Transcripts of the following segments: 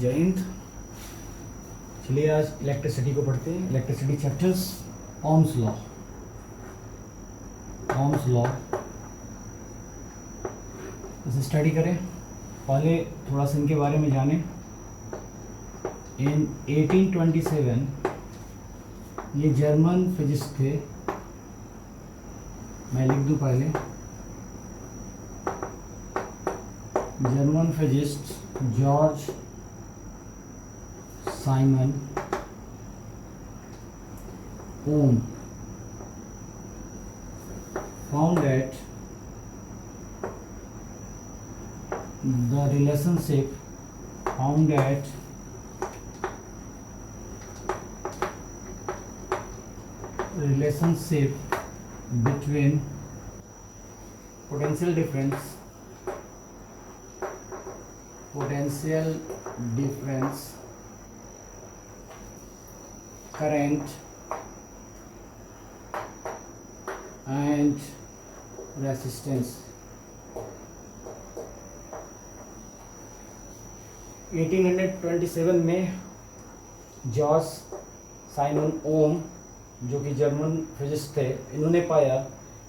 जय हिंद। चलिए आज इलेक्ट्रिसिटी को पढ़ते हैं। Electricity chapters, Ohm's law. Ohm's law इसे स्टडी करें। पहले थोड़ा सा इनके बारे में जानें। इन 1827 ये जर्मन फिजिस्ट थे। मैं लिख दूं पहले, German physicist George Simon Ohm found that the relationship between potential difference current and resistance 1827 में जॉर्ज साइमन ओम, जो कि जर्मन फिजिस्ट थे, इन्होंने पाया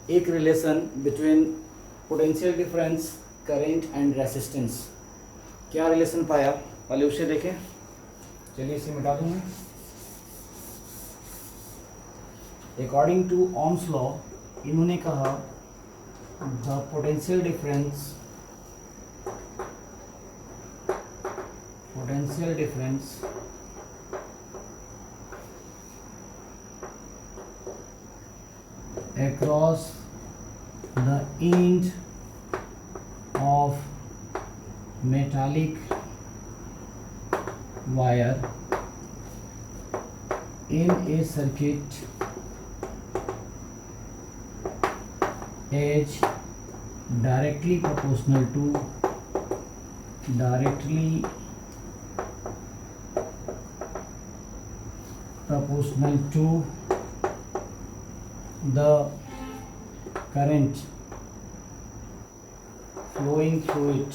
एक relation between potential difference, current and resistance. क्या रिलेशन पाया, पहले उसे देखें। चलिए इसे मिटा दूंगा। अकॉर्डिंग टू ओम्स लॉ, इन्होंने कहा the potential difference across the end of metallic wire in a circuit is directly proportional to the current flowing through it।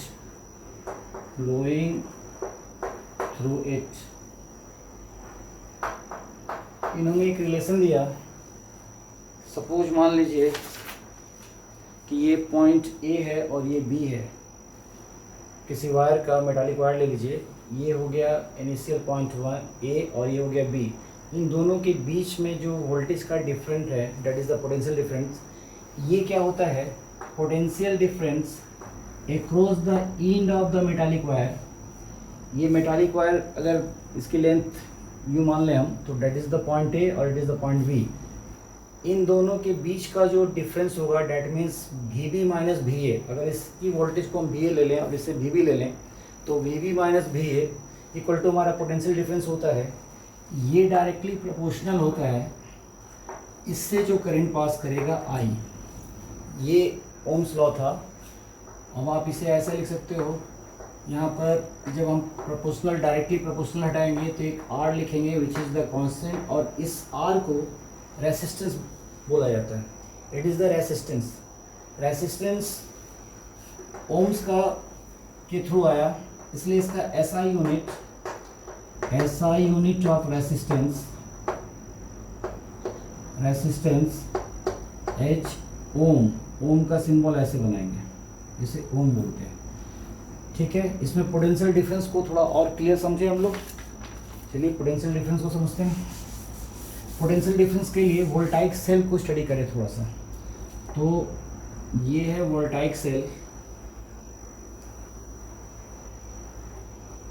इन्होंने एक रिलेशन दिया। सपोज मान लीजिए कि ये पॉइंट ए है और ये बी है। किसी वायर का, मेटालिक वायर ले लीजिए, ये हो गया इनिशियल पॉइंट 1 ए और ये हो गया बी। इन दोनों के बीच में जो वोल्टेज का डिफरेंस है, that is the potential difference. ये क्या होता है, potential difference across the end of the metallic wire. ये मेटालिक वायर अगर इसकी लेंथ यू मान लें हम, तो that is the point A और it is the point B. इन दोनों के बीच का जो डिफरेंस होगा, that means V B minus V A. अगर इसकी वोल्टेज को हम वी ए ले लें और इससे वी बी ले लें, तो V B minus V A equal to हमारा पोटेंशियल डिफरेंस होता है। ये डायरेक्टली प्रोपोर्शनल होता है इससे जो करंट पास करेगा आई। ये ओम्स लॉ था। अब आप इसे ऐसे लिख सकते हो, यहाँ पर जब हम प्रोपोर्शनल, डायरेक्टली प्रोपोर्शनल हटाएंगे तो एक आर लिखेंगे विच इज़ द कांस्टेंट, और इस आर को रेसिस्टेंस बोला जाता है। It is the resistance ohms का के थ्रू आया, इसलिए इसका एसआई यूनिट ऑफ रेसिस्टेंस एच ओम। ओम का सिंबल ऐसे बनाएंगे, जिसे ओम बोलते हैं। ठीक है, इसमें पोटेंशियल डिफरेंस को थोड़ा और क्लियर समझे हम लोग। चलिए पोटेंशियल डिफरेंस को समझते हैं। पोटेंशियल डिफरेंस के लिए वोल्टाइक सेल को स्टडी करें थोड़ा सा। तो ये है वोल्टाइक सेल।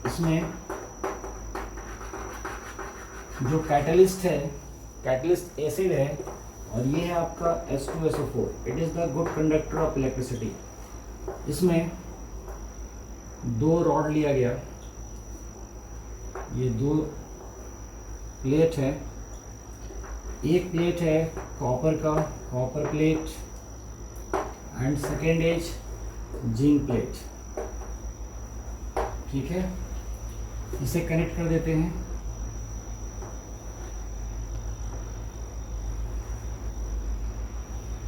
इसमें जो कैटलिस्ट है, कैटलिस्ट एसिड है, और ये है आपका H2SO4। It is the good conductor of electricity. इसमें दो रॉड लिया गया, ये दो प्लेट है। एक प्लेट है कॉपर का, copper plate, and second is zinc plate. ठीक है, इसे कनेक्ट कर देते हैं।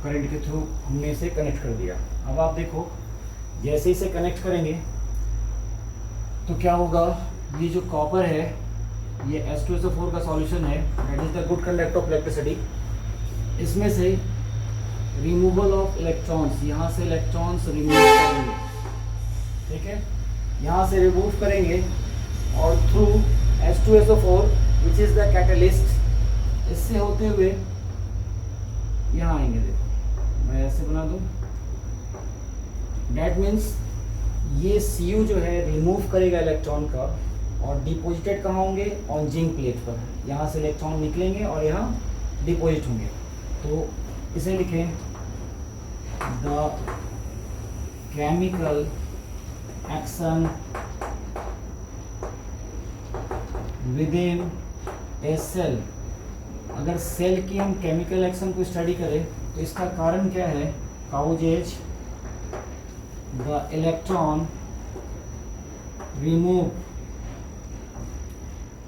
करंट के थ्रू हमने इसे कनेक्ट कर दिया। अब आप देखो, जैसे इसे कनेक्ट करेंगे तो क्या होगा, ये जो कॉपर है ये H2SO4 का सॉल्यूशन है, that is the good conductor of electricity. इसमें से रिमूवल ऑफ इलेक्ट्रॉन्स, यहाँ से इलेक्ट्रॉन्स रिमूव करेंगे, ठीक है, यहाँ से रिमूव करेंगे और through H2SO4 which is the catalyst, इससे होते हुए यहाँ आएंगे। देखो मैं ऐसे बना दूँ, डैट मीन्स ये Cu जो है रिमूव करेगा इलेक्ट्रॉन का और डिपॉजिटेड कहाँ होंगे, ऑन जिंक प्लेट पर। यहाँ से इलेक्ट्रॉन निकलेंगे और यहाँ डिपॉजिट होंगे। तो इसे लिखें the chemical action with in a cell. अगर सेल की हम केमिकल एक्शन को स्टडी करें तो इसका कारण क्या है, causes the electron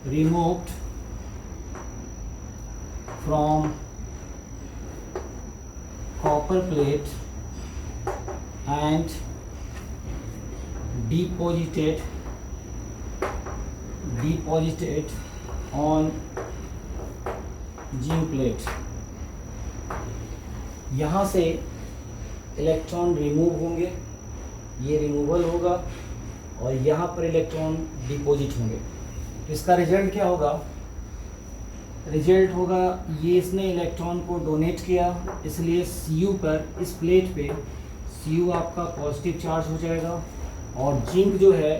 removed from copper plate and deposited on zinc plate। यहाँ से इलेक्ट्रॉन रिमूव होंगे, ये रिमूवल होगा और यहाँ पर इलेक्ट्रॉन डिपॉजिट होंगे। तो इसका रिजल्ट क्या होगा, रिजल्ट होगा ये इसने इलेक्ट्रॉन को डोनेट किया, इसलिए Cu पर, इस प्लेट पे Cu आपका पॉजिटिव चार्ज हो जाएगा और जिंक जो है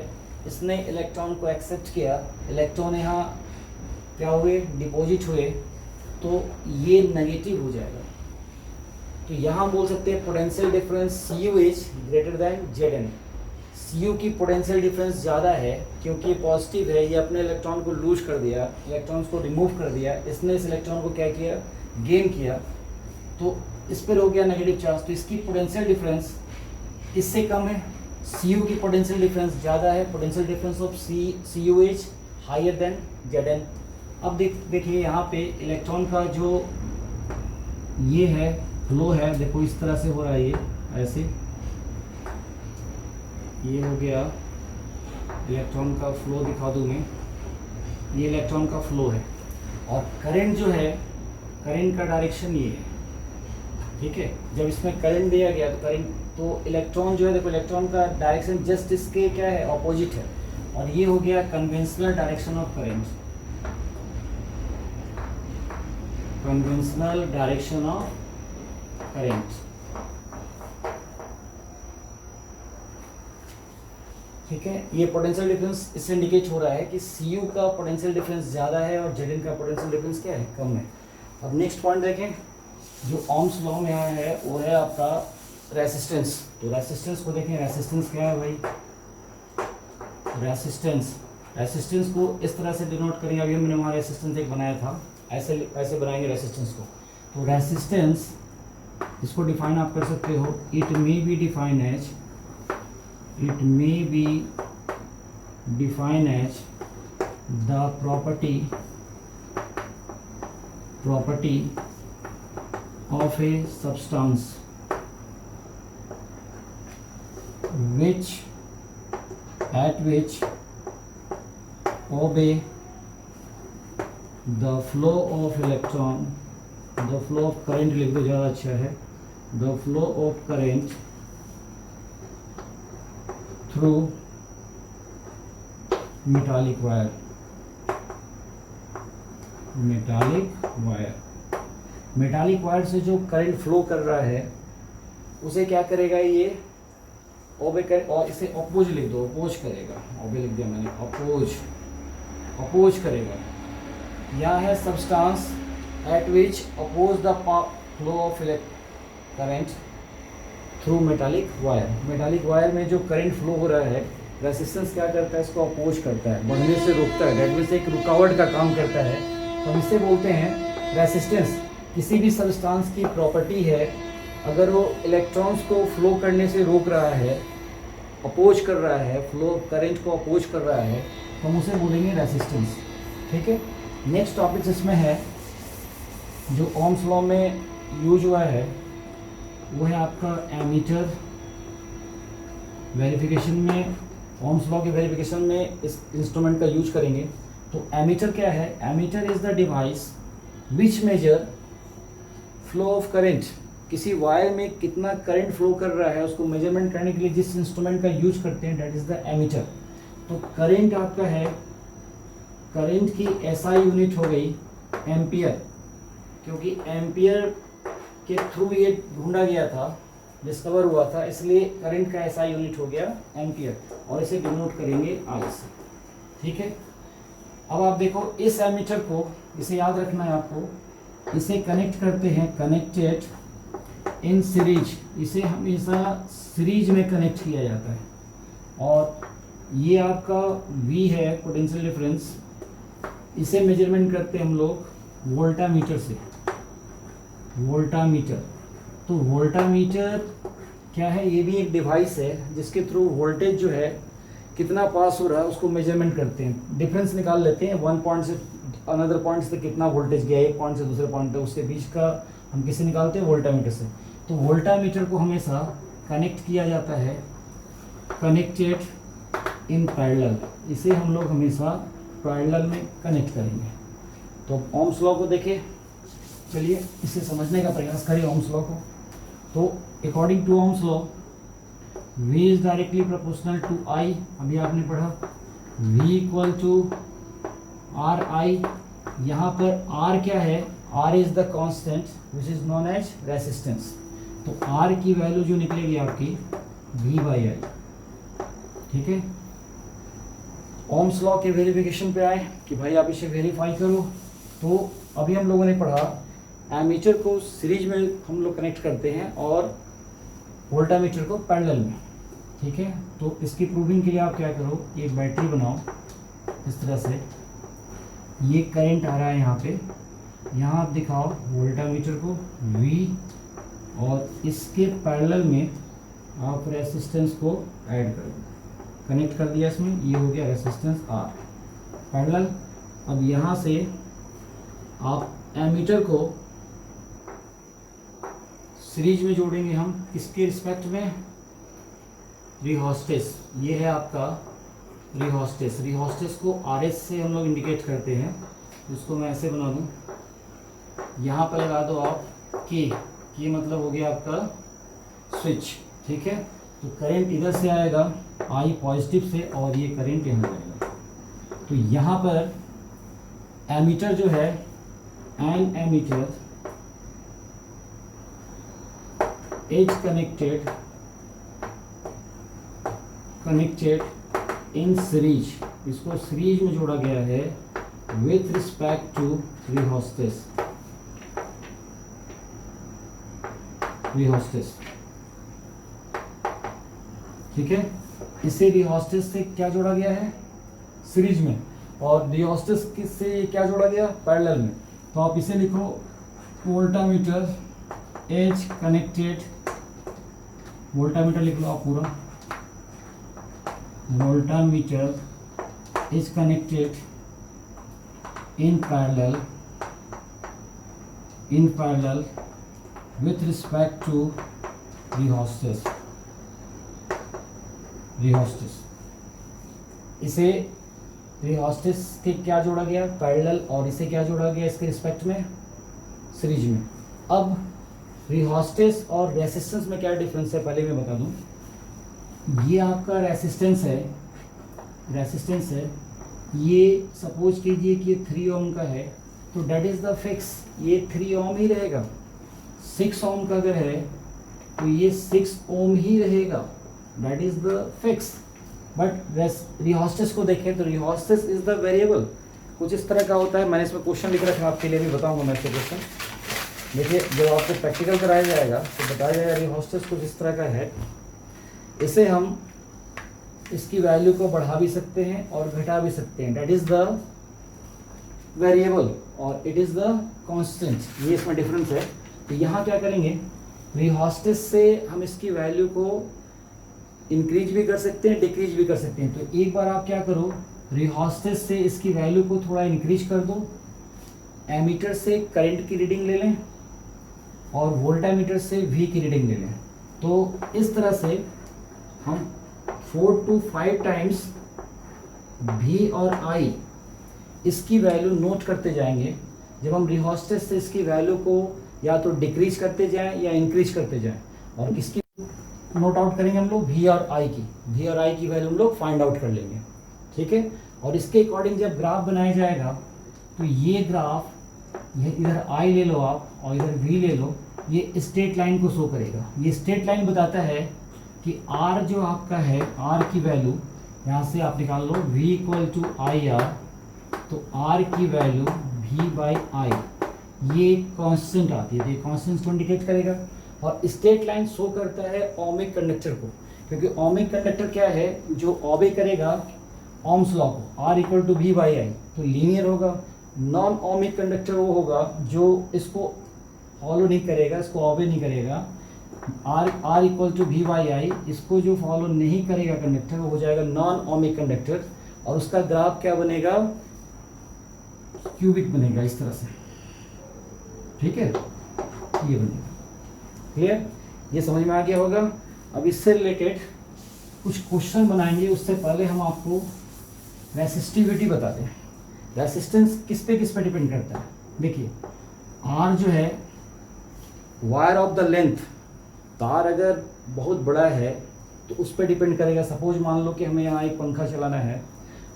इसने इलेक्ट्रॉन को एक्सेप्ट किया, इलेक्ट्रॉन यहाँ क्या हुए, डिपॉजिट हुए, तो ये नेगेटिव हो जाएगा। तो यहाँ बोल सकते हैं potential difference Cu is greater than Zn। Cu की पोटेंशियल डिफरेंस ज़्यादा है क्योंकि ये पॉजिटिव है, ये अपने इलेक्ट्रॉन को लूज कर दिया, इलेक्ट्रॉन्स को रिमूव कर दिया, इसने इस इलेक्ट्रॉन को क्या किया, गेन किया, तो इस पर हो गया नेगेटिव चार्ज। तो इसकी पोटेंशियल डिफरेंस इससे कम है, Cu की पोटेंशियल डिफरेंस ज़्यादा है, potential difference of Cu is higher than Zn। अब देखिए यहाँ पे इलेक्ट्रॉन का जो ये है फ्लो है, देखो इस तरह से हो रहा है, ये ऐसे, ये हो गया इलेक्ट्रॉन का फ्लो, दिखा दूँ मैं, ये इलेक्ट्रॉन का फ्लो है और करंट जो है, करंट का डायरेक्शन ये है, ठीक है। जब इसमें करंट दिया गया तो करंट, तो इलेक्ट्रॉन जो है, देखो इलेक्ट्रॉन का डायरेक्शन जस्ट इसके क्या है, ऑपोजिट है, और ये हो गया conventional direction of current, conventional direction of current, ठीक है। ये पोटेंशियल डिफरेंस इससे इंडिकेट हो रहा है कि Cu का पोटेंशियल डिफरेंस ज़्यादा है और Zn का पोटेंशियल डिफरेंस क्या है, कम है। अब नेक्स्ट पॉइंट देखें, जो ओम्स लॉ में आया है वो है आपका रेसिस्टेंस। तो रेसिस्टेंस को देखें, रेसिस्टेंस क्या है भाई, रेसिस्टेंस को इस तरह से डिनोट करेंगे, अभी हमने वहाँ रेसिस्टेंस एक बनाया था, ऐसे बनाएंगे रेसिस्टेंस को। तो रेसिस्टेंस, इसको डिफाइन आप कर सकते हो, it may be define as the property of a substance at which obey the flow of electron, the flow of current लिख दो ज़्यादा अच्छा है, the flow of current through metallic wire। Metallic wire से जो करंट फ्लो कर रहा है उसे क्या करेगा, ये ओबे कर, और इसे अपोज लिख दो, अपोज करेगा, ओबे लिख दिया मैंने, अपोज करेगा। यह है substance at which oppose the flow of current through metallic wire. Metallic wire में जो करंट फ्लो हो रहा है, रेसिस्टेंस क्या करता है, इसको अपोज करता है, बढ़ने से रोकता है, डेट मीन्स एक रुकावट का काम करता है। तो हम इससे बोलते हैं रेसिस्टेंस। किसी भी सब्सटेंस की प्रॉपर्टी है, अगर वो इलेक्ट्रॉन्स को फ्लो करने से रोक रहा है, अपोज कर रहा है, फ्लो करंट को अपोज कर रहा है, तो हम उसे बोलेंगे रेसिस्टेंस, ठीक है। नेक्स्ट टॉपिक इसमें है जो ओम्स लॉ में यूज हुआ है, वो है आपका एमीटर। वेरिफिकेशन में ओम्स लॉ के वेरिफिकेशन में इस इंस्ट्रूमेंट का यूज करेंगे। तो एमीटर क्या है? Ammeter is the device which measure flow of current. किसी वायर में कितना करंट फ्लो कर रहा है उसको मेजरमेंट करने के लिए जिस इंस्ट्रूमेंट का यूज करते हैं दैट इज द एमीटर। तो करंट आपका है, करंट की एसआई यूनिट हो गई एम्पियर, क्योंकि एम्पियर के थ्रू ये ढूंढा गया था, डिस्कवर हुआ था, इसलिए करंट का एसआई यूनिट हो गया एम्पियर, और इसे डिनोट करेंगे आई से। ठीक है, अब आप देखो इस एमीटर को, इसे याद रखना है आपको, इसे कनेक्ट करते हैं, कनेक्टेड इन सीरीज, इसे हमेशा सीरीज में कनेक्ट किया जाता है। और ये आपका V है पोटेंशियल डिफरेंस, इसे मेजरमेंट करते हैं हम लोग वोल्टामीटर से, वोल्टामीटर। तो वोल्टामीटर क्या है? ये भी एक डिवाइस है जिसके थ्रू वोल्टेज जो है कितना पास हो रहा है उसको मेजरमेंट करते हैं, डिफरेंस निकाल लेते हैं, वन पॉइंट से अनदर पॉइंट से कितना वोल्टेज गया, एक पॉइंट से दूसरे पॉइंट तक, उसके बीच का हम किसे निकालते हैं? वोल्टामीटर से। तो वोल्टामीटर को हमेशा कनेक्ट किया जाता है, कनेक्टेड इन पैरेलल, इसे हम लोग हमेशा पैरेलल में कनेक्ट करेंगे। तो ओम्स लॉ को देखें, चलिए इसे समझने का प्रयास करें ओम्स लॉ को। तो according to Ohm's law V is directly proportional to I, अभी आपने पढ़ा, V equal to R I. यहाँ पर R क्या है? R is the constant which is known as resistance. तो R की वैल्यू जो निकलेगी आपकी V बाई आई। ठीक है, ओम्स लॉ के वेरिफिकेशन पे आए कि भाई आप इसे वेरीफाई करो। तो अभी हम लोगों ने पढ़ा एमीटर को सीरीज में हम लोग कनेक्ट करते हैं और वोल्टामीटर को पैरेलल में। ठीक है, तो इसकी प्रूविंग के लिए आप क्या करो, एक बैटरी बनाओ इस तरह से, ये करंट आ रहा है यहाँ पे, यहाँ आप दिखाओ वोल्टामीटर को V, और इसके पैरेलल में आप रेसिस्टेंस को ऐड कर दो, कनेक्ट कर दिया इसमें, ये हो गया रेसिस्टेंस R पैरेलल। अब यहाँ से आप एमीटर को सीरीज में जोड़ेंगे हम, किसके रिस्पेक्ट में? रिहोस्टेस। ये है आपका रिहोस्टेस, रिहोस्टेस को RS से हम लोग इंडिकेट करते हैं, इसको मैं ऐसे बना दूं, यहाँ पर लगा दो आप K मतलब हो गया आपका स्विच। ठीक है, तो करंट इधर से आएगा I पॉजिटिव से, और ये करंट यहाँ जाएगा। तो यहाँ पर एमीटर जो है, an ammeter is connected in series, इसको सीरीज में जोड़ा गया है with respect to रिहोस्टेस। ठीक है, इसे रिहोस्टेस से क्या जोड़ा गया है? सीरीज में, और रिहोस्टेस किससे क्या जोड़ा गया? पैरेलल में। तो आप इसे लिखो वोल्टामीटर एज कनेक्टेड, वोल्टामीटर लिख लो आप पूरा, voltmeter is connected in parallel with respect to rheostats. इसे रिहोस्टेस के क्या जोड़ा गया? पैरेलल, और इसे क्या जोड़ा गया इसके रिस्पेक्ट में? सीरीज में। अब रिहोस्टेस और रेसिस्टेंस में क्या डिफरेंस है पहले मैं बता दूं। ये आपका रेसिस्टेंस है, ये सपोज कीजिए कि 3 ओम का है, तो डेट इज द फिक्स, ये 3 ओम ही रहेगा। 6 ओम का अगर है तो ये 6 ओम ही रहेगा, that is the fix. But rheostats को देखें तो रिहोस्टेस इज द वेरिएबल, कुछ इस तरह का होता है। मैंने इसमें क्वेश्चन लिख रखा है, आपके लिए भी बताऊंगा मैं इसके क्वेश्चन। देखिए जब आपको प्रैक्टिकल कराया जाएगा तो बताया जाएगा रिहोस्टेस कुछ इस तरह का है। इसे हम इसकी वैल्यू को बढ़ा भी सकते हैं और घटा भी सकते हैं, डेट इज द वेरिएबल और इट इज द कांस्टेंट, ये इसमें डिफरेंस है। तो यहाँ क्या करेंगे, रिहोस्टेस से हम इसकी वैल्यू को इंक्रीज भी कर सकते हैं, डिक्रीज भी कर सकते हैं। तो एक बार आप क्या करो, रिहोस्टेस से इसकी वैल्यू को थोड़ा इंक्रीज कर दो, एमीटर से करंट की रीडिंग ले लें और वोल्टामीटर से V की रीडिंग ले लें। तो इस तरह से हम 4 to 5 टाइम्स V और I, इसकी वैल्यू नोट करते जाएंगे। जब हम रिहोस्टेट से इसकी वैल्यू को या तो डिक्रीज करते जाएं या इंक्रीज करते जाएं, और किसकी नोट आउट करेंगे हम लोग, V और I की वैल्यू हम लोग फाइंड आउट कर लेंगे, ठीक है। और इसके अकॉर्डिंग जब ग्राफ बनाया जाएगा तो ये ग्राफ, ये इधर I ले लो आप और इधर V ले लो, ये स्ट्रेट लाइन को शो करेगा। ये स्ट्रेट लाइन बताता है कि R जो आपका है, R की वैल्यू यहाँ से आप निकाल लो V equal to I R, तो R की वैल्यू V बाई आई ये कांस्टेंट आती है, तो ये कांस्टेंट को इंडिकेट करेगा। और स्ट्रेट लाइन शो करता है ओमिक कंडक्टर को, क्योंकि ओमिक कंडक्टर क्या है, जो ओबे करेगा ओम्स लॉ को, R equal to V by I, तो लीनियर होगा। नॉन ओमिक कंडक्टर वो होगा जो इसको फॉलो नहीं करेगा, इसको ओबे नहीं करेगा, R equal to V by I, इसको जो फॉलो नहीं करेगा कंडक्टर वो हो जाएगा नॉन ओमिक कंडक्टर, और उसका ग्राफ क्या बनेगा, क्यूबिक बनेगा इस तरह से, ठीक है, ये बनेगा। क्लियर, ये समझ में आ गया होगा। अब इससे रिलेटेड कुछ क्वेश्चन बनाएंगे, उससे पहले हम आपको रेसिस्टिविटी बताते हैं। रेसिस्टेंस किस पे डिपेंड करता है। देखिए R जो है वायर ऑफ द लेंथ, तार अगर बहुत बड़ा है तो उस पर डिपेंड करेगा। सपोज मान लो कि हमें यहाँ एक पंखा चलाना है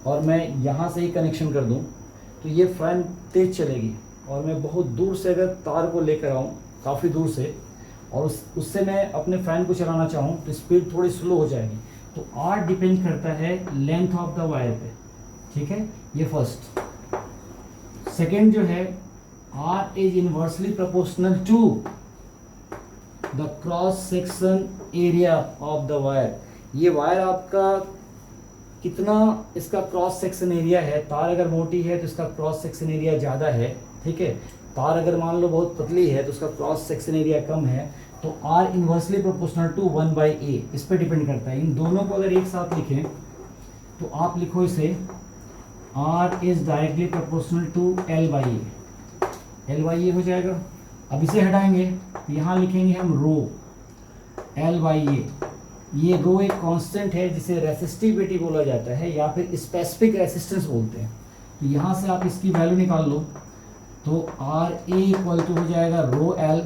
और मैं यहाँ से ही कनेक्शन कर दूँ तो ये फैन तेज चलेगी, और मैं बहुत दूर से अगर तार को लेकर आऊँ काफ़ी दूर से और उससे मैं अपने फ़ैन को चलाना चाहूँ तो स्पीड थोड़ी स्लो हो जाएगी। तो R डिपेंड करता है लेंथ ऑफ द वायर पे, ठीक है, ये फर्स्ट। सेकेंड जो है R is inversely proportional to the cross section area of the wire. ये वायर आपका कितना, इसका क्रॉस सेक्शन एरिया है, तार अगर मोटी है तो इसका क्रॉस सेक्शन एरिया ज़्यादा है, ठीक है। तार अगर मान लो बहुत पतली है तो उसका क्रॉस सेक्शन एरिया कम है। तो R inversely proportional to 1/a, इस पर डिपेंड करता है। इन दोनों को अगर एक साथ लिखें तो आप लिखो इसे R is directly proportional to L/a हो जाएगा। अब इसे हटाएंगे तो यहाँ लिखेंगे हम रो L/a। ये रो एक कांस्टेंट है जिसे रेसिस्टिविटी बोला जाता है या फिर स्पेसिफिक रेसिस्टेंस बोलते हैं। तो यहाँ से आप इसकी वैल्यू निकाल लो तो RA इक्वल टू हो जाएगा रो L,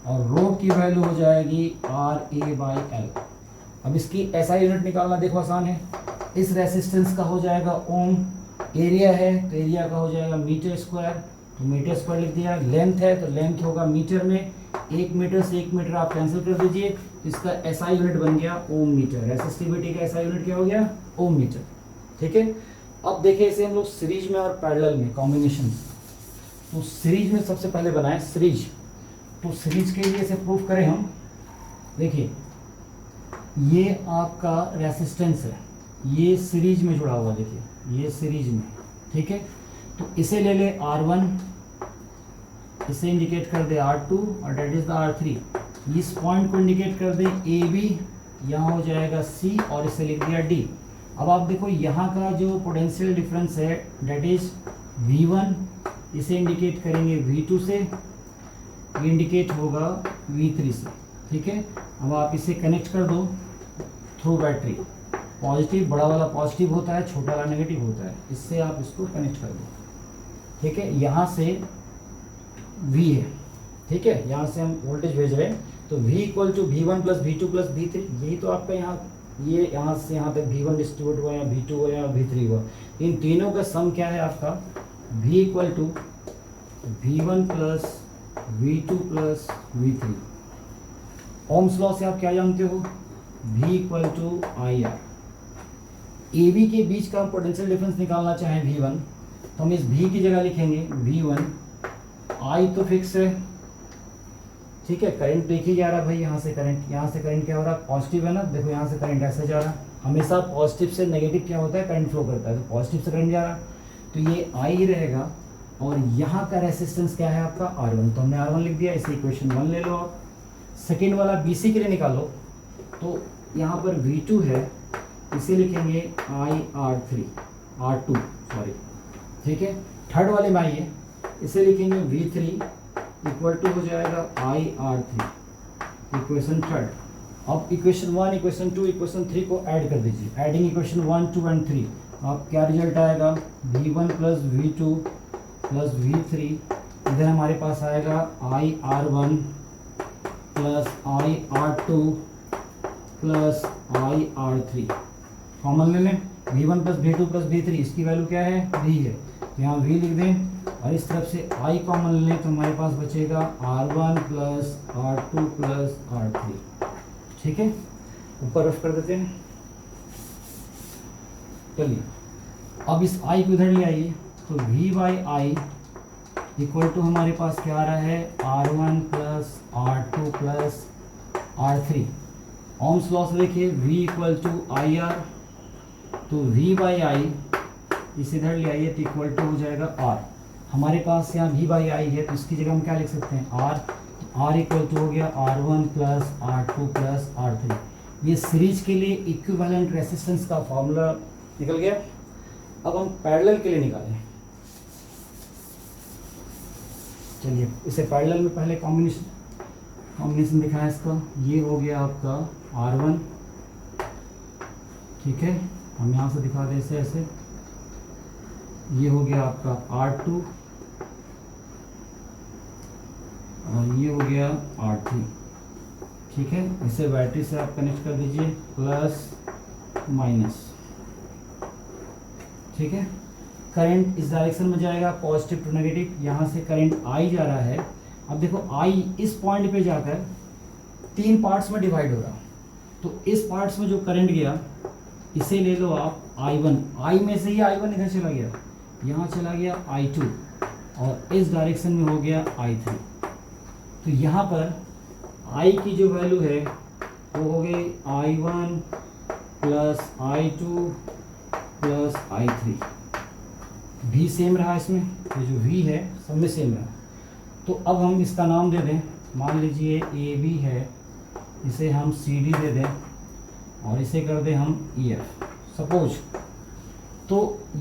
और रो की वैल्यू हो जाएगी RA/L। अब इसकी SI यूनिट निकालना देखो आसान है। इस रेसिस्टेंस का हो जाएगा ओम, एरिया है तो एरिया का हो जाएगा मीटर स्क्वायर, तो मीटर स्क्वायर लिख दिया। लेंथ है तो लेंथ होगा मीटर में, 1 मीटर से 1 मीटर आप कैंसिल कर दीजिए तो इसका SI यूनिट बन गया ओम मीटर। रेसिस्टिविटी का SI यूनिट क्या हो गया, ओम मीटर, ठीक है। अब देखिए इसे हम लोग सीरीज में और पैरेलल में कॉम्बिनेशन, तो सीरीज में सबसे पहले बनाए सीरीज। तो सीरीज के लिए इसे प्रूफ करें हम। देखिए ये आपका रेसिस्टेंस है, ये सीरीज में जुड़ा हुआ, देखिए ये सीरीज में, ठीक है। तो इसे ले ले R1, इसे इंडिकेट कर दे R2 और डेट इज द R3। इस पॉइंट को इंडिकेट कर दे AB, यहाँ हो जाएगा C और इसे लिख दिया D। अब आप देखो यहाँ का जो पोटेंशियल डिफरेंस है डेट इज V1, इसे इंडिकेट करेंगे V2 से, ये इंडिकेट होगा V3 से, ठीक है। अब आप इसे कनेक्ट कर दो थ्रू बैटरी, पॉजिटिव बड़ा वाला पॉजिटिव होता है, छोटा वाला नेगेटिव होता है, इससे आप इसको कनेक्ट कर दो, ठीक है। यहाँ से V है, ठीक है, यहाँ से हम वोल्टेज भेज रहे हैं तो V equal to V1 plus V2 plus V3, यही तो आपका यहाँ, ये यहाँ से यहाँ तक V1 डिस्ट्रीब्यूट हुआ या V2 हुआ या V3 हुआ, इन तीनों का सम क्या है आपका V equal to V1 plus V2 plus V3। Ohm's law से आप क्या जानते हो, V equal to IR। AB के बीच का पोटेंशियल डिफरेंस निकालना चाहें V1 तो हम इस V की जगह लिखेंगे V1, I तो फिक्स है, ठीक है। करंट देखिए जा रहा है भाई, यहाँ से करंट क्या हो रहा है, पॉजिटिव है ना, देखो यहाँ से करंट ऐसे जा रहा है, हमेशा पॉजिटिव से नेगेटिव क्या होता है, करंट फ्लो करता है, तो पॉजिटिव से करंट जा रहा है तो ये I ही रहेगा। और यहाँ का रेसिस्टेंस क्या है आपका R1, तो हमने R1 लिख दिया, इसे इक्वेशन 1 ले लो आप। सेकेंड वाला BC के लिए निकालो तो यहाँ पर V2 है, इसे लिखेंगे R2 सॉरी, ठीक है। थर्ड वाले में आइए, इसे लिखेंगे V3 इक्वल टू हो जाएगा IR3, इक्वेशन थर्ड। अब इक्वेशन 1, इक्वेशन 2, इक्वेशन 3 को ऐड कर दीजिए। एडिंग इक्वेशन 1, 2 एंड 3, अब क्या रिजल्ट आएगा, v1 plus v2 plus v3, इधर हमारे पास आएगा ir1 plus ir2 plus ir3। Common ले लें, v1 plus v2 plus v3, इसकी वैल्यू क्या है, v है, तो यहाँ v लिख दें और इस तरफ से i कॉमन ले लें तो हमारे पास बचेगा r1 plus r2 plus r3। ठीक है, ऊपर रफ कर देते हैं। चलिए अब इस i को इधर ले आइए, तो v by I equal to हमारे पास क्या आ रहा है, r1 plus r2 plus r3। Ohms law से देखिए v equal to I R, तो v बाई आई इस इधर ले आइए तो इक्वल टू हो जाएगा r। हमारे पास यहाँ v बाई आई है तो इसकी जगह हम क्या लिख सकते हैं, r। r इक्वल टू हो गया r1 plus r2 plus r3। ये सीरीज के लिए इक्विवेलेंट रेसिस्टेंस का फॉर्मूला निकल गया। अब हम पैरेलल के लिए निकालें। चलिए इसे पैरेलल में पहले कॉम्बिनेशन दिखाएं इसका। ये हो गया आपका r1, ठीक है, हम यहाँ से दिखा दें इसे ऐसे। ये हो गया आपका r2 और ये हो गया R3, ठीक है। इसे बैटरी से आप कनेक्ट कर दीजिए, प्लस माइनस, ठीक है। करंट इस डायरेक्शन में जाएगा, पॉजिटिव टू नेगेटिव। यहाँ से करंट I जा रहा है। अब देखो I इस पॉइंट पे जाकर 3 पार्ट्स में डिवाइड हो रहा, तो इस पार्ट्स में जो करंट गया इसे ले लो आप I1। I में से ही I1 इधर चला गया, यहाँ चला गया I2 और इस डायरेक्शन में हो गया I3। तो यहाँ पर I की जो वैल्यू है वो हो गई I1 plus I2 plus I3। V same रहा इसमें, ये जो V है सब में सेम रहा। तो अब हम इसका नाम दे दें, मान लीजिए AB है, इसे हम CD दे दें और इसे कर दें हम EF सपोज। तो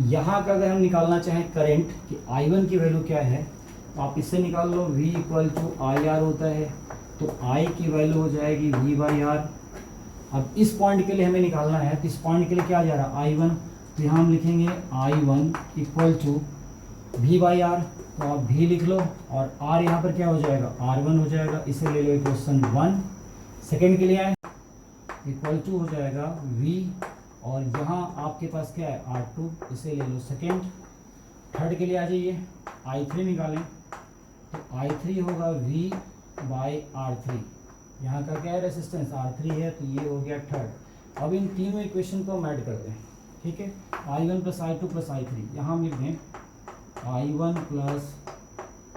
यहाँ का अगर हम निकालना चाहें करंट कि I1 की वैल्यू क्या है, तो आप इससे निकाल लो, V इक्वल टू IR होता है, तो I की वैल्यू हो जाएगी V बाई आर। अब इस पॉइंट के लिए हमें निकालना है, तो इस पॉइंट के लिए क्या जा रहा है I1, तो यहाँ हम लिखेंगे I1 equal to V by R, तो आप V लिख लो और R यहाँ पर क्या हो जाएगा, R1 हो जाएगा। इसे ले लो इक्वेशन 1। सेकेंड के लिए आए इक्वल टू हो जाएगा V और यहाँ आपके पास क्या है R2, इसे ले लो सेकेंड। थर्ड के लिए आ जाइए, I3 निकालें, तो I3 होगा V बाई R3। यहाँ का क्या है रेसिस्टेंस R3 है, तो ये हो गया थर्ड। अब इन तीनों इक्वेशन को हम ऐड कर दें, ठीक है। I1 plus I2 plus I3, यहाँ हम लिख दें I1 plus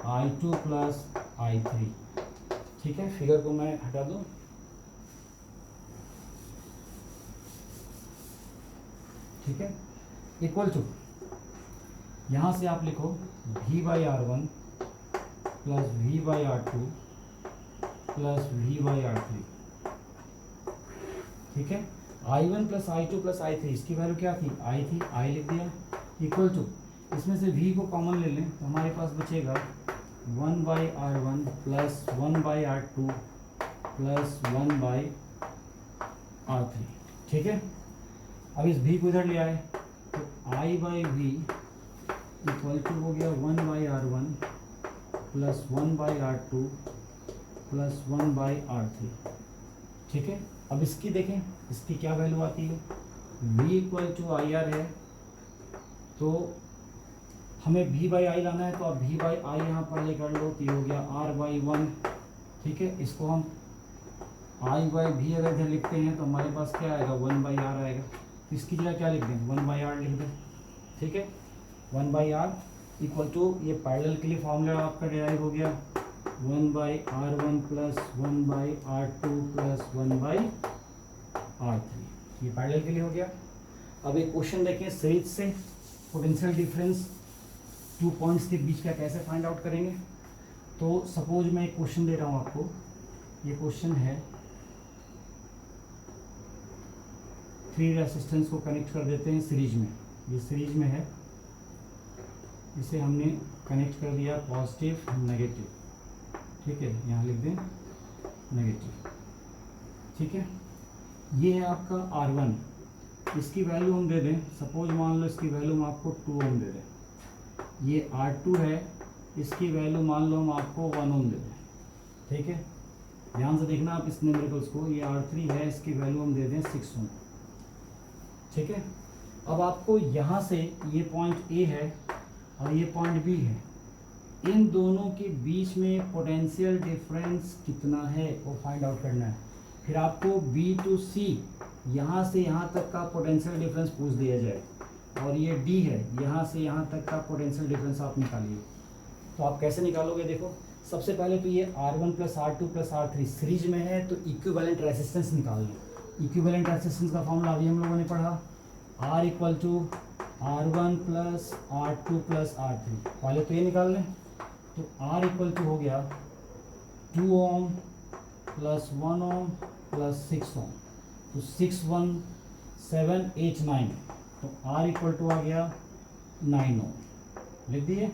I2 plus I3, ठीक है। फिगर को मैं हटा दूँ, ठीक है। इक्वल टू यहाँ से आप लिखो V by R1 plus V by R2 plus V by R3, ठीक है। I1 plus I2 plus I3, इसकी वैल्यू क्या थी, I थी, I लिख दिया। इक्वल टू इसमें से V को कॉमन ले लें तो हमारे पास बचेगा 1 by R1 plus 1 by R2 plus 1 by R3, ठीक है। अब इस V को इधर ले आए तो I by V equal to हो गया 1 by R1 plus 1 by R2 plus 1 by R3, ठीक है। अब इसकी देखें, इसकी क्या वैल्यू आती है, V इक्वल टू IR है, तो हमें V बाई आई लाना है, तो अब V बाई आई यहाँ पर ले कर लो, तो ये हो गया R बाई 1, ठीक है। इसको हम I बाई V अगर इधर लिखते हैं तो हमारे पास क्या आएगा, 1 बाई R आएगा। तो इसकी जगह क्या लिख दें, 1 बाई R लिख दें, ठीक है। 1 बाई R इक्वल टू, ये पैरेलल के लिए फॉर्मूला आपका डिराइव हो गया 1 by R1 plus 1 by R2 plus 1 by R3, ये पैरेलल के लिए हो गया। अब एक क्वेश्चन देखें, सीरीज से पोटेंशियल डिफरेंस 2 पॉइंट्स के बीच का कैसे फाइंड आउट करेंगे। तो सपोज मैं एक क्वेश्चन दे रहा हूँ आपको, ये क्वेश्चन है 3 रेसिस्टेंस को कनेक्ट कर देते हैं सीरीज में, ये सीरीज में है, इसे हमने कनेक्ट कर दिया पॉजिटिव नेगेटिव, ठीक है, यहाँ लिख दें नेगेटिव, ठीक है। ये है आपका R1, इसकी वैल्यू हम दे दें, सपोज मान लो इसकी वैल्यू हम आपको 2 ओम दे दें। ये R2 है, इसकी वैल्यू मान लो हम आपको 1 ओम दे दें। ठीक है, ध्यान से देखना आप इस न्यूमेरिकल्स को। ये R3 है, इसकी वैल्यू हम दे दें 6 ओम। ठीक है, अब आपको यहाँ से ये पॉइंट ए है और ये पॉइंट बी है, इन दोनों के बीच में पोटेंशियल डिफरेंस कितना है वो फाइंड आउट करना है। फिर आपको बी टू सी यहाँ से यहाँ तक का पोटेंशियल डिफरेंस पूछ दिया जाए, और ये डी है, यहाँ से यहाँ तक का पोटेंशियल डिफरेंस आप निकालिए। तो आप कैसे निकालोगे, देखो सबसे पहले तो ये R1 plus R2 plus R3 series में है, तो इक्विवेलेंट रेजिस्टेंस निकाल लें। इक्विवेलेंट रेजिस्टेंस का फॉर्मूला अभी हम लोगों ने पढ़ा, R equal to R1 plus R2 plus R3। पहले तो ये निकाल लें, तो R इक्वल टू हो गया 2 ओम प्लस 1 ओम प्लस 6 ओम, तो 6 1 7 8 9, तो R इक्वल टू आ गया 9 ओम। लिख दिए।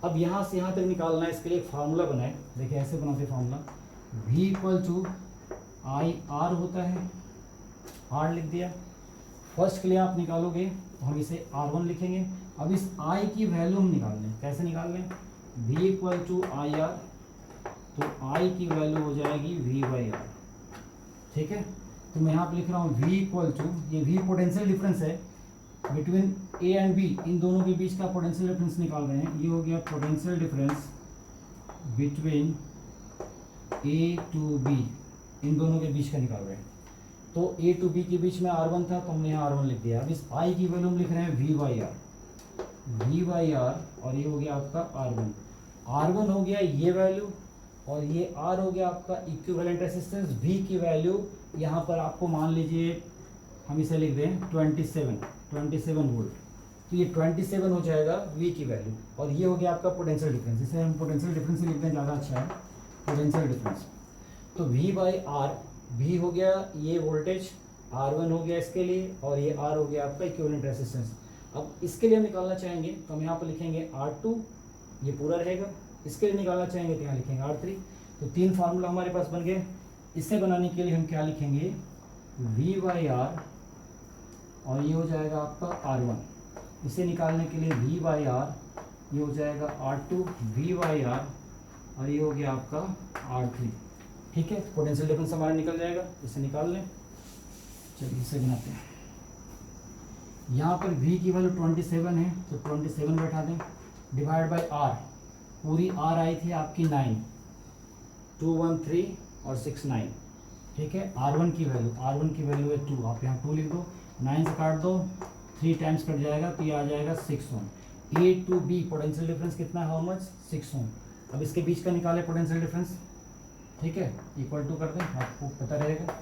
अब यहाँ से यहाँ तक निकालना है, इसके लिए एक फार्मूला बनाए। देखिए ऐसे बनाते formula, V equal to I R होता है, R लिख दिया। फर्स्ट के लिए आप निकालोगे तो हम इसे R1 लिखेंगे। अब इस I की वैल्यू हम निकाल लें, कैसे निकाल लें, V equal to I R, तो I की वैल्यू हो जाएगी V बाई आर। ठीक है, तो मैं यहाँ पर लिख रहा हूँ V इक्वल टू, ये V पोटेंशियल डिफरेंस है बिटवीन A एंड B, इन दोनों के बीच का पोटेंशियल डिफरेंस निकाल रहे हैं। ये हो गया potential difference between A to B, इन दोनों के बीच का निकाल रहे हैं। तो A टू B के बीच में R1 था, तो हमने यहाँ R1 लिख दिया। अब इस I की वैल्यू हम लिख रहे हैं V बाई आर, और ये हो गया आपका R1 हो गया ये वैल्यू, और ये R हो गया आपका इक्विवेलेंट रेजिस्टेंस। V की वैल्यू यहाँ पर आपको मान लीजिए हम इसे लिख दें 27 वोल्ट, तो ये 27 हो जाएगा V की वैल्यू, और ये हो गया आपका पोटेंशियल डिफरेंस। इसे हम पोटेंशियल डिफरेंस से लिखते हैं, ज़्यादा अच्छा है पोटेंशियल डिफरेंस। तो V बाई आर, V हो गया ये वोल्टेज, R1 हो गया इसके लिए, और ये R हो गया आपका इक्विवेलेंट रेजिस्टेंस। अब इसके लिए हम निकालना चाहेंगे तो हम यहाँ पर लिखेंगे R2, ये पूरा रहेगा। इसके लिए निकालना चाहेंगे तो यहाँ लिखेंगे R3। तो 3 फार्मूला हमारे पास बन गए। इसे बनाने के लिए हम क्या लिखेंगे, V बाई आर, और ये हो जाएगा आपका R1। इसे निकालने के लिए V बाई आर, ये हो जाएगा R2 V बाई आर, और ये हो गया आपका R3। ठीक है, पोटेंशियल डिफरेंस हमारा निकल जाएगा। इसे निकाल लें, चलिए इसे बनाते हैं। यहाँ पर V की वैल्यू 27 है, तो 27 बैठा दें, डिवाइड बाई R, पूरी R आई थी आपकी 9, 2 1 3 और 6 9। ठीक है, R1 की वैल्यू है 2, आप यहाँ 2 लिख दो, 9 से काट दो, 3 टाइम्स कट जाएगा, तो ये आ जाएगा 6 ohm. A to B potential difference कितना है, हाउ मच, 6 ओम। अब इसके बीच का निकाले पोटेंशियल डिफरेंस। ठीक है, इक्वल टू कर दें, आपको पता रहेगा।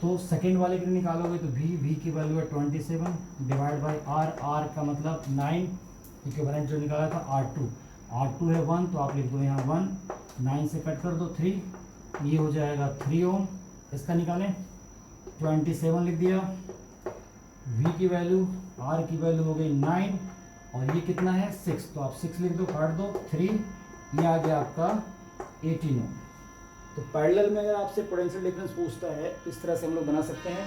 तो सेकेंड वाले के लिए निकालोगे तो V की वैल्यू है 27 डिवाइड बाई R का मतलब 9, इक्विवेलेंट जो निकाला था R2 है 1, तो आप लिख दो यहाँ 1, 9 से कट कर दो 3, ये हो जाएगा 3 ओम। इसका निकालें, 27 लिख दिया, V की वैल्यू, R की वैल्यू हो गई 9, और ये कितना है 6, तो आप 6 लिख दो, काट दो 3, ये आ गया आपका 18 ओम। तो पैरेलल में अगर आपसे पोटेंशियल डिफरेंस पूछता है तो इस तरह से हम लोग बना सकते हैं।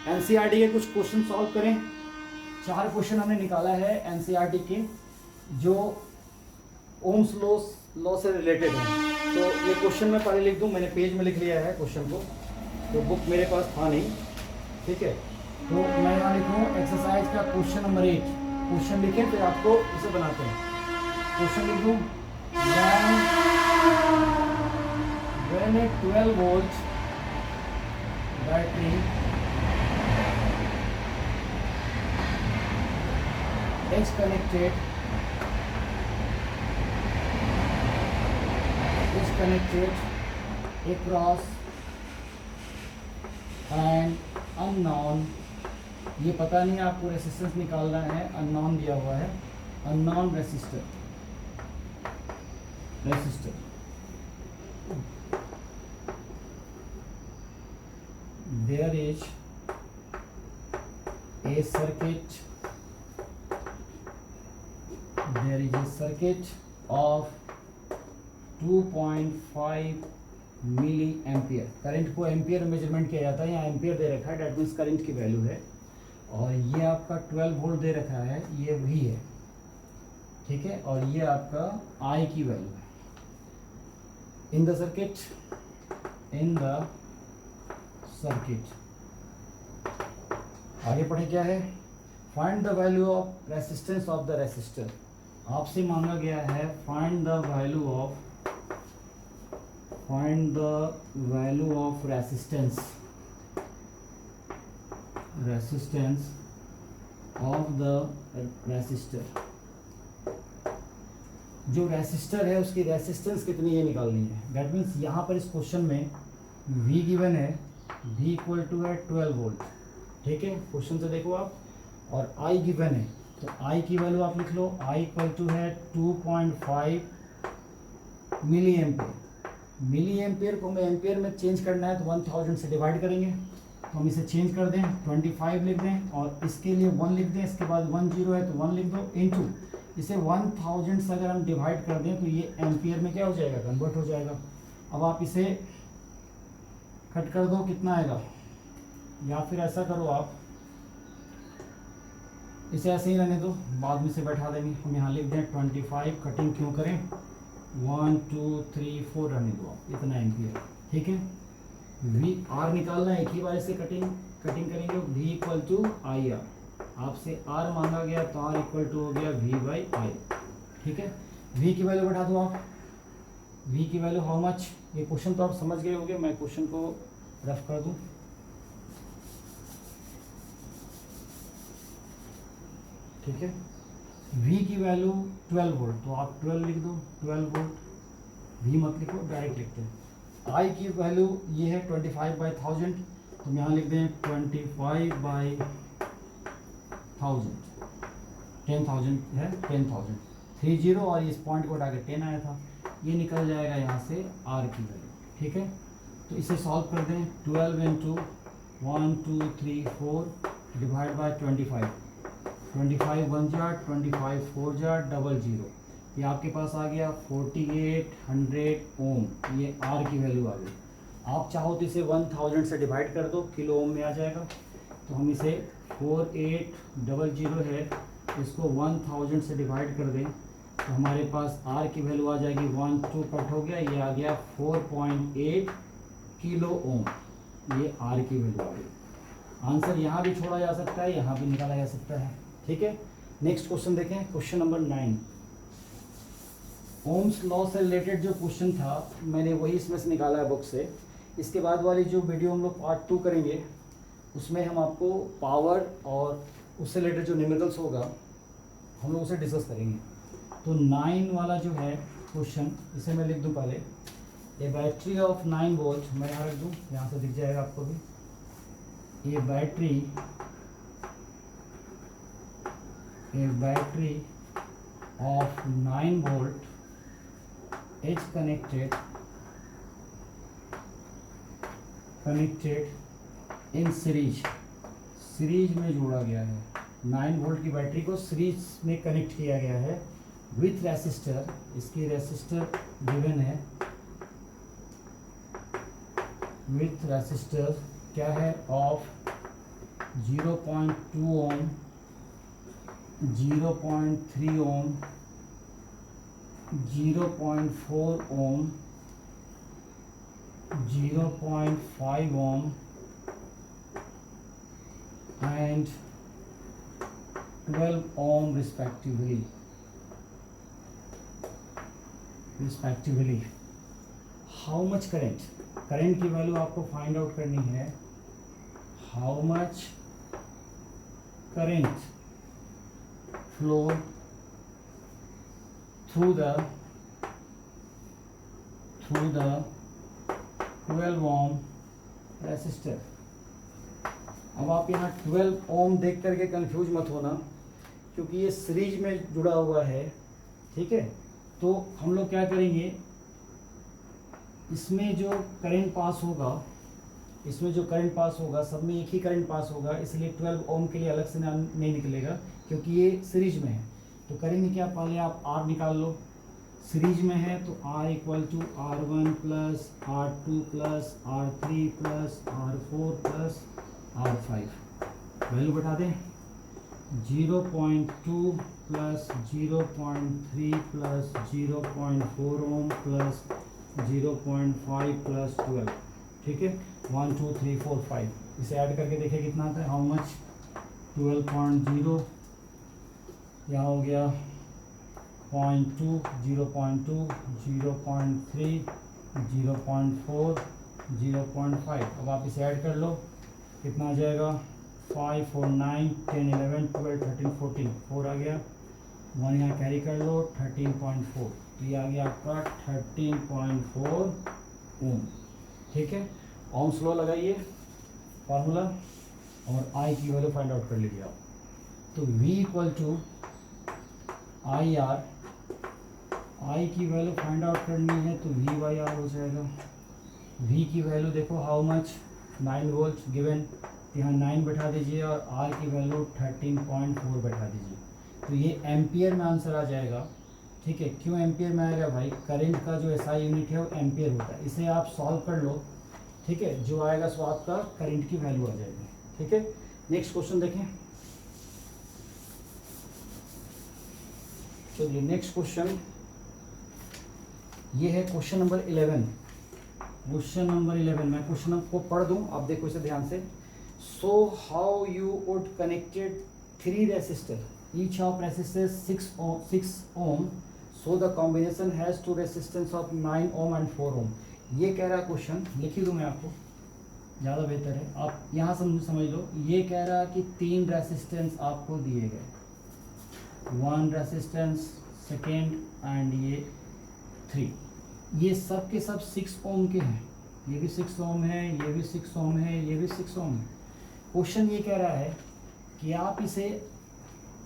एनसीईआरटी के कुछ क्वेश्चन सॉल्व करें। 4 क्वेश्चन हमने निकाला है एनसीईआरटी के, जो ओम्स लॉ से रिलेटेड है। तो ये क्वेश्चन मैं पहले लिख दूं, मैंने पेज में लिख लिया है क्वेश्चन को, तो बुक मेरे पास था नहीं। ठीक है, तो मैं यहाँ लिखूँ एक्सरसाइज का क्वेश्चन नंबर 8, क्वेश्चन लिखें फिर आपको इसे बनाते हैं। क्वेश्चन लिखूँ, when a 12 volt battery is connected across an unknown, ये पता नहीं आपको रेसिस्टेंस निकालना है, अननोन दिया हुआ है, unknown resistor there is a circuit of 2.5 milli ampere. Current को एम्पियर मेजरमेंट किया जाता है, यहाँ एम्पियर दे रखा है, डैट मीन्स करंट की वैल्यू है। और ये आपका 12 वोल्ट दे रखा है, ये भी है, ठीक है। और ये आपका आई की वैल्यू है इन द सर्किट, आगे पढ़े क्या है, find the value of resistance of the resistor. आपसे मांगा गया है find the value of resistance of the resistor. जो रेसिस्टर है उसकी रेसिस्टेंस कितनी है निकालनी है। दैट मीन्स यहाँ पर इस क्वेश्चन में V गिवन है, V इक्वल टू है 12 वोल्ट, ठीक है, क्वेश्चन से देखो आप। और I गिवन है, तो I की वैल्यू आप लिख लो, I इक्वल टू है 2.5 मिली एम्पियर। मिली एम्पियर को हमें एम्पियर में चेंज करना है, तो 1000 से डिवाइड करेंगे, तो हम इसे चेंज कर दें, 25 लिख दें, और इसके लिए 1 लिख दें, इसके बाद 1 0 है तो 1 लिख दो, इनटू इसे 1000 से अगर हम डिवाइड कर दें तो ये एम्पियर में क्या हो जाएगा, कन्वर्ट हो जाएगा। अब आप इसे कट कर दो, कितना आएगा, या फिर ऐसा करो आप इसे ऐसे ही रहने दो, बाद में से बैठा देंगे। हम यहाँ लिख दें 25, कटिंग क्यों करें, 1 2 3 4 रहने दो आप, इतना एम्पियर, ठीक है। V R निकालना है, एक ही बार इसे कटिंग करेंगे। V equal to I R, आपसे R मांगा गया तो R इक्वल टू हो गया V बाई आई, ठीक है। V की वैल्यू बढ़ा दो आप, V की वैल्यू हाउ मच, ये क्वेश्चन तो आप समझ गए होंगे, मैं क्वेश्चन को रफ कर दूं, ठीक है। V की वैल्यू 12 वोल्ट, तो आप 12 लिख दो, 12 वोल्ट, V मत लिखो, डायरेक्ट लिखते हैं। I की वैल्यू ये है 25/1000, तो हम यहाँ लिख दें 25/1000, 10,000 है, 10,000, 30 और इस पॉइंट को हटा के 10 आया था, ये निकल जाएगा यहाँ से R की वैल्यू, ठीक है। तो इसे सॉल्व कर दें, 12 into 1 2 3 4 divide by 25, 25 1 jar, 25 4 jar, 00, ये आपके पास आ गया 4800 ओम, ये R की वैल्यू आ गई। आप चाहो तो इसे 1000 से डिवाइड कर दो, किलो ओम में आ जाएगा। तो हम इसे 4800 है, इसको 1000 से डिवाइड कर दें, तो हमारे पास R की वैल्यू आ जाएगी, 1 2 कट हो गया, ये आ गया 4.8 किलो ओम, ये R की वैल्यू आ गई। आंसर यहाँ भी छोड़ा जा सकता है, यहाँ भी निकाला जा सकता है, ठीक है। नेक्स्ट क्वेश्चन देखें, क्वेश्चन नंबर 9। ओम्स लॉ से रिलेटेड जो क्वेश्चन था मैंने वही इसमें से निकाला है बुक से। इसके बाद वाली जो वीडियो हम लोग पार्ट 2 करेंगे उसमें हम आपको पावर और उससे रिलेटेड जो न्यूमेरिकल्स होगा हम लोग उसे डिस्कस करेंगे। तो 9 वाला जो है क्वेश्चन, इसे मैं लिख दूं पहले, ए बैटरी ऑफ 9 वोल्ट, मैं यहाँ रख दूँ, यहाँ से दिख जाएगा आपको भी, a battery of 9 volt is connected in series में जोड़ा गया है। 9 वोल्ट की बैटरी को सीरीज में कनेक्ट किया गया है विथ रेसिस्टर, इसकी रेसिस्टर गिवन है, विथ रेसिस्टर क्या है, of 0.2 ohm, 0.3 ohm, 0.4 ohm, 0.5 ohm and 12 ohm respectively. How much current की वैल्यू आपको फाइंड आउट करनी है, how much current flow through the 12 ohm resistor। अब आप यहाँ 12 ओम देख करके कंफ्यूज मत होना, क्योंकि ये सीरीज में जुड़ा हुआ है, ठीक है। तो हम लोग क्या करेंगे, इसमें जो करंट पास होगा सब में एक ही करंट पास होगा, इसलिए 12 ओम के लिए अलग से नहीं निकलेगा, क्योंकि ये सीरीज में है। तो करेंगे क्या, पहले आप R निकाल लो, सीरीज में है तो R equal to R1 plus R2 plus R3 plus R4 plus R5। Value बता दें 0.2 plus 0.3 plus 0.4 ohm plus 0.5 plus 12। ठीक है, 1 2 3 4 5 इसे ऐड करके देखिए कितना आता है। हाउ मच 12.0, यहाँ हो गया 0.2 0.2 0.3 0.4 0.5। अब आप इसे ऐड कर लो कितना आ जाएगा 5 4 9 10 11 12 13 14 4 आ गया, 1 यहाँ कैरी कर लो 13.4, तो ये आ गया आपका 13.4 ओम। ठीक है, ओम्स लॉ लगाइए फार्मूला और आई की वैल्यू फाइंड आउट कर लीजिए आप। तो V equal to I R, I की वैल्यू फाइंड आउट करनी है तो V बाई आर हो जाएगा। V की वैल्यू देखो हाउ मच 9 वोल्ट गिवन, यहाँ 9 बैठा दीजिए और R की वैल्यू 13.4 बैठा दीजिए, तो ये एम्पियर में आंसर आ जाएगा। ठीक है, क्यों एम्पियर में आएगा भाई, करंट का जो SI यूनिट है वो एम्पियर होता है। इसे आप सॉल्व कर लो, ठीक है, जो आएगा सो आपका करंट की वैल्यू आ जाएगी। ठीक है, नेक्स्ट क्वेश्चन देखें। चलिए नेक्स्ट क्वेश्चन ये है क्वेश्चन नंबर 11। क्वेश्चन नंबर 11 मैं क्वेश्चन को पढ़ दूं, आप देखो इसे ध्यान से। So how you would connected 3 resistor, each of resistance 6 ohm, so the combination has 2 resistance of 9 ohm and 4 ohm. ये कह रहा क्वेश्चन, लिख ही दूं मैं आपको, ज़्यादा बेहतर है आप यहाँ समझ लो। ये कह रहा कि 3 रेसिस्टेंस आपको दिए गए, 1 रेसिस्टेंस, सेकेंड एंड ये 3, ये सब के सब 6 ओम के हैं। ये भी 6 ओम है, ये भी 6 ओम है, ये भी 6 ओम है। क्वेश्चन ये कह रहा है कि आप इसे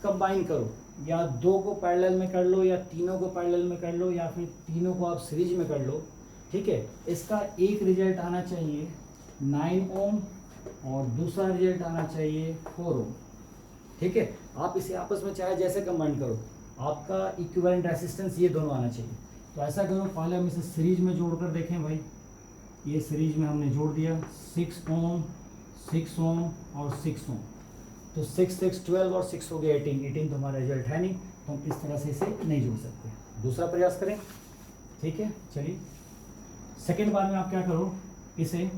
कंबाइन करो, या 2 को पैरेलल में कर लो, या तीनों को पैरेलल में कर लो, या फिर तीनों को आप सीरीज में कर लो। ठीक है, इसका एक रिजल्ट आना चाहिए 9 ओम और दूसरा रिजल्ट आना चाहिए 4 ओम। ठीक है, आप इसे आपस में चाहे जैसे कंबाइन करो, आपका इक्विवेलेंट रेसिस्टेंस ये दोनों आना चाहिए। तो ऐसा करो, पहले हम इसे सीरीज में जोड़ कर देखें भाई। ये सीरीज में हमने जोड़ दिया 6 ओम 6 ओम और 6 ओम, तो 6 6 12 और 6 हो गया 18 तो हमारा रिजल्ट है नहीं, तो हम इस तरह से इसे नहीं जोड़ सकते। दूसरा प्रयास करें। ठीक है, चलिए सेकेंड बार में आप क्या करो, इसे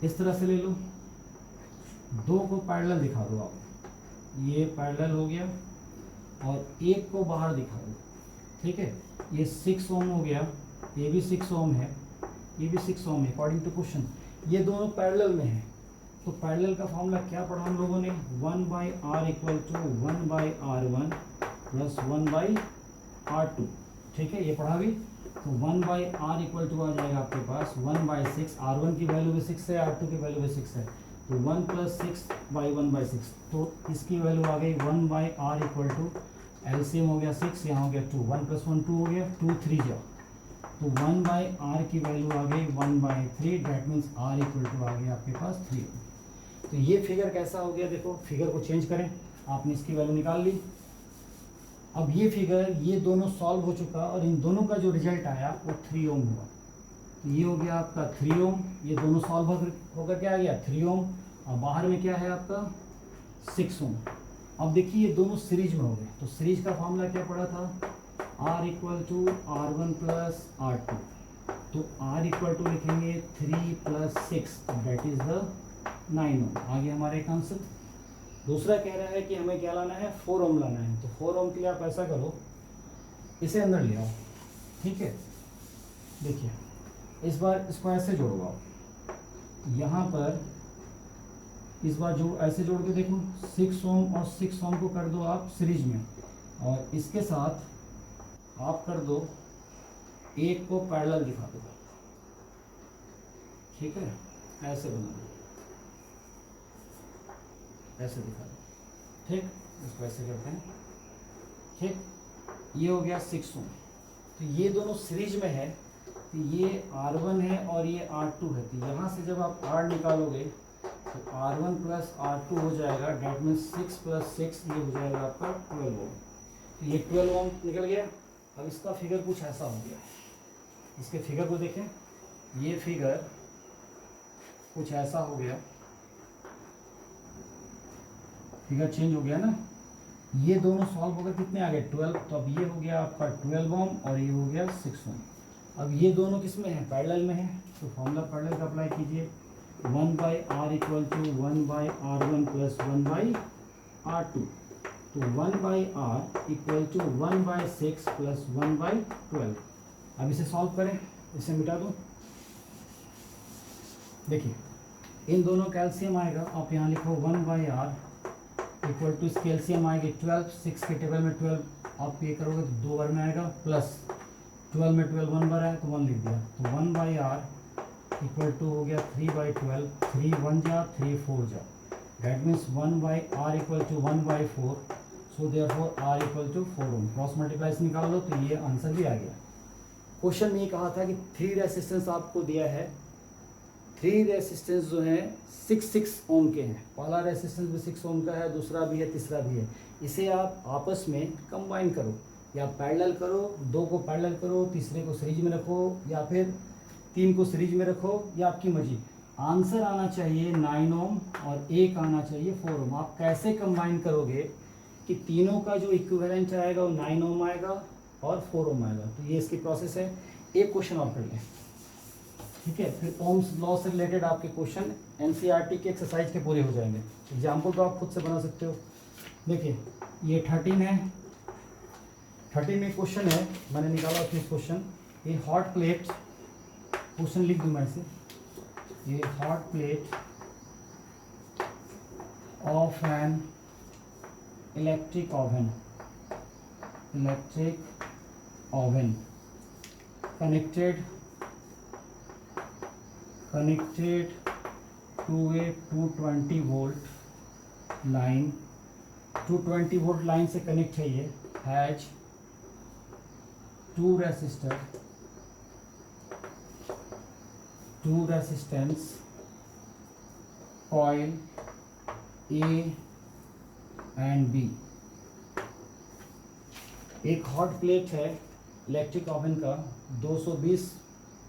इस तरह से ले लो, 2 को पैरेलल दिखा दो आप, ये पैरेलल हो गया, और एक को बाहर दिखा दो। ठीक है, ये 6 ओम हो गया, ये भी 6 ओम है, ये भी 6 ओम है अकॉर्डिंग टू क्वेश्चन। ये दोनों पैरेलल में हैं, तो पैरेलल का फॉर्मूला क्या पढ़ा हम लोगों ने, 1/r equal to 1/r1 plus 1/r2। ठीक है, ये पढ़ा भी, तो 1/r इक्वल टू आ जाएगा आपके पास 1/6, R1 की वैल्यू भी 6 है, R2 की वैल्यू भी 6 है, तो 1 + 6/1/6, तो इसकी वैल्यू आ गई 1/r इक्वल टू, एलसीएम हो गया 6, यहाँ हो गया 2, 1 + 1 2 हो गया, 2 3 जाओ, तो 1/r की वैल्यू आ गई 1/3, that means r equal to आ गया आपके पास 3। तो ये फिगर कैसा हो गया, देखो फिगर को चेंज करें, आपने इसकी वैल्यू निकाल ली। अब ये फिगर, ये दोनों सॉल्व हो चुका और इन दोनों का जो रिजल्ट आया वो 3 ओम हुआ। तो ये हो गया आपका 3 ओम, ये दोनों सॉल्व होकर क्या आ गया 3 ओम, और बाहर में क्या है आपका 6 ओम। अब देखिए ये दोनों सीरीज में हो गए, तो सीरीज का फॉर्मूला क्या पड़ा था, R equal to R1 plus R2, तो R इक्वल टू लिखेंगे 3 + 6, दैट इज द 9 ओम। आगे हमारे एक आंसर। दूसरा कह रहा है कि हमें क्या लाना है, 4 ओम लाना है, तो 4 ओम के लिए आप ऐसा करो, इसे अंदर ले आओ। ठीक है, देखिए इस बार इसको ऐसे जोड़ो आप, यहाँ पर इस बार जो ऐसे जोड़ के देखो, 6 ओम और 6 ओम को कर दो आप सीरीज में, और इसके साथ आप कर दो एक को पैरेलल दिखा दो। ठीक है, ऐसे बना दो, ऐसे दिखा दो। ठीक, इसको ऐसे करते हैं। ठीक, ये हो गया 6 ओम, तो ये दोनों सीरीज में है, तो ये R1 है और ये R2 है, तो यहाँ से जब आप R निकालोगे तो R1 प्लस R2 हो जाएगा, डेट मीन्स 6 + 6 ये हो जाएगा आपका 12 ओम। तो ये 12 ओम निकल गया। अब इसका फिगर कुछ ऐसा हो गया, इसके फिगर को देखें, ये फिगर कुछ ऐसा हो गया, फिगर चेंज हो गया ना। ये दोनों सॉल्व होकर कितने आ गए 12, तो अब ये हो गया आपका 12 ओम और ये हो गया 6 ओम। अब ये दोनों किस में है, पैरेलल में है, तो फॉर्मूला पैरेलल का अप्लाई कीजिए, 1/r equal to 1/r1 plus 1/r2, तो 1/r इक्वल टू 1/6 प्लस 1/12। अब इसे सॉल्व करें, इसे मिटा दो। देखिए इन दोनों कैल्शियम आएगा, आप यहाँ लिखो 1/r इक्वल टू, इसकी एलसीएम आएगी 12, 6 के टेबल में 12, आप ये करोगे तो 2 बार में आएगा, प्लस 12 में 12 1 बार है तो 1 लिख दिया, तो 1/r इक्वल टू हो गया 3/12, 3 1 जा 3 4 जा, that means 1/r equal to 1/4, so therefore r equal to 4 ohm. Cross multiply निकाल लो तो ये आंसर भी आ गया। क्वेश्चन में ये कहा था कि 3 रेसिस्टेंस आपको दिया है, 3 रेसिस्टेंस जो हैं 6 ओम के हैं, पहला रेसिस्टेंस भी 6 ओम का है, दूसरा भी है, तीसरा भी है। इसे आप आपस में कंबाइन करो, या पैरेलल करो, 2 को पैरेलल करो, तीसरे को सीरीज में रखो, या फिर 3 को सीरीज में रखो, या आपकी मर्जी। आंसर आना चाहिए 9 ओम और एक आना चाहिए 4 ओम। आप कैसे कंबाइन करोगे कि तीनों का जो इक्विवेलेंट आएगा वो 9 ओम आएगा और 4 ओम आएगा, तो ये इसकी प्रोसेस है। एक क्वेश्चन और कर लें, ठीक है, फिर ओम्स लॉ से रिलेटेड आपके क्वेश्चन एनसीईआरटी के एक्सरसाइज के पूरे हो जाएंगे। एग्जाम्पल तो आप खुद से बना सकते हो। देखिए ये 13 है, 13 में क्वेश्चन है, मैंने निकाला फिर क्वेश्चन, ये हॉट प्लेट, क्वेश्चन लिख दूँ मैं इसे, ये hot plate of an electric oven, electric oven connected to a 220 volt line, 220 volt line से कनेक्ट है ये, has 2 resistance coil A and B। एक हॉट प्लेट है इलेक्ट्रिक ओवन का, 220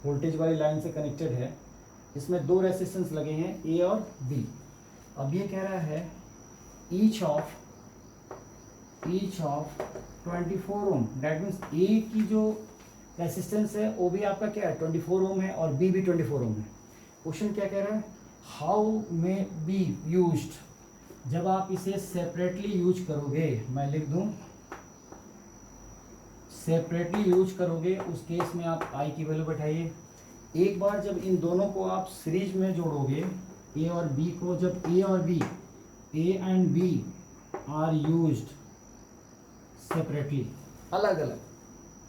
वोल्टेज वाली लाइन से कनेक्टेड है, इसमें 2 रेसिस्टेंस लगे हैं A और B। अब ये कह रहा है each of 24 ohm, that means A की जो रेसिस्टेंस है वो भी आपका क्या है 24 ओम है और B भी 24 ओम है। क्वेश्चन क्या कह रहा है, हाउ मे बी यूज्ड, जब आप इसे सेपरेटली यूज करोगे, मैं लिख दूं सेपरेटली यूज करोगे, उस केस में आप I की वैल्यू बैठाइए। एक बार जब इन दोनों को आप सीरीज में जोड़ोगे, A और B को, जब A और B, A and B are used separately, अलग अलग,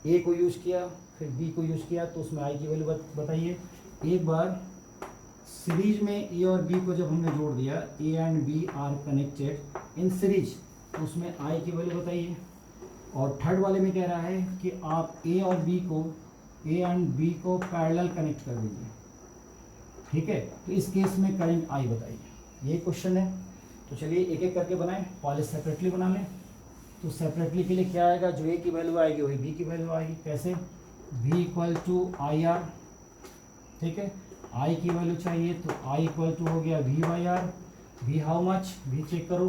A को यूज किया फिर B को यूज किया, तो उसमें I की वैल्यू बताइए। एक बार सीरीज में A और B को जब हमने जोड़ दिया, A and B are connected in series, तो उसमें I की वैल्यू बताइए। और थर्ड वाले में कह रहा है कि आप A और B को, A एंड B को पैरेलल कनेक्ट कर दीजिए, ठीक है, तो इस केस में करंट I बताइए। ये क्वेश्चन है, तो चलिए एक एक करके बनाएं, पहले सेपरेटली बना लें। तो सेपरेटली के लिए क्या आएगा, जो A की वैल्यू आएगी वही B की वैल्यू आएगी। कैसे, V इक्वल टू IR, ठीक है, I की वैल्यू चाहिए तो I इक्वल टू हो गया V/R। V how much, V check करो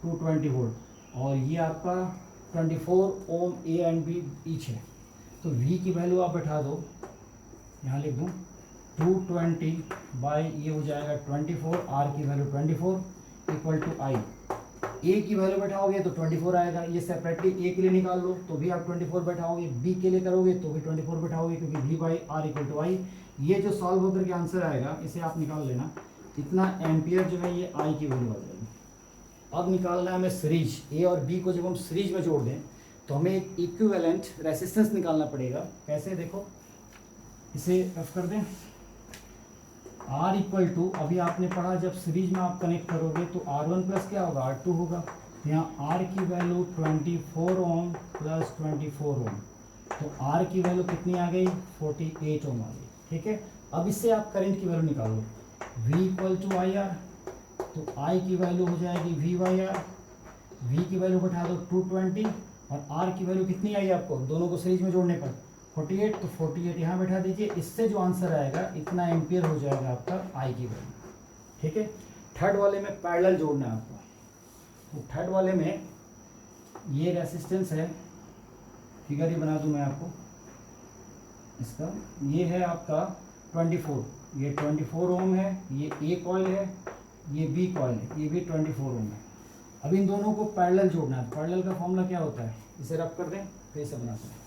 220 वोल्ट, और ये आपका 24 ohm A and B each है, तो V की वैल्यू आप बैठा दो, यहाँ लिख दूँ 220 बाई ये हो जाएगा 24, R की वैल्यू 24 इक्वल टू I। A की वैल्यू बैठाओगे तो 24 आएगा, ये सेपरेटली A के लिए निकाल लो तो भी आप 24 बैठाओगे, B के लिए करोगे तो भी 24 बैठाओगे, क्योंकि V/R इक्वल टू I। ये जो सॉल्व होकर के आंसर आएगा इसे आप निकाल लेना, इतना एम्पियर जो है ये I की वैल्यू आ जाएगी। अब निकालना है हमें सीरीज, A और B को जब हम सीरीज में जोड़ दें तो हमें एक इक्विवेलेंट रेसिस्टेंस निकालना पड़ेगा। कैसे, देखो इसे रफ कर दें, R इक्वल टू, अभी आपने पढ़ा जब सीरीज में आप कनेक्ट करोगे तो R1 प्लस क्या होगा R2 होगा, तो यहाँ R की वैल्यू 24 ओम प्लस 24 ओम, तो R की वैल्यू कितनी आ गई 48 ओम आ गई, ठीक है। अब इससे आप करंट की वैल्यू निकालो, V इक्वल टू IR, तो I की वैल्यू हो जाएगी V/R, V की वैल्यू बैठा दो 220 और आर की वैल्यू कितनी आई आपको दोनों को सीरीज में जोड़ने पर 48, तो 48 यहाँ बैठा दीजिए। इससे जो आंसर आएगा इतना एम्पियर हो जाएगा आपका आई की वैल्यू। ठीक है, थर्ड वाले में पैरेलल जोड़ना है आपको। तो थर्ड वाले में ये रेसिस्टेंस है, फिगर ही बना दूं मैं आपको इसका। ये है आपका 24, ये 24 ओम है, ये ए कॉइल है, ये बी कॉइल है, ये भी 24 ओम है। अब इन दोनों को पैरेलल जोड़ना है। पैरेलल का फॉर्मूला क्या होता है, इसे रब कर दें फिर इसे बनाते हैं।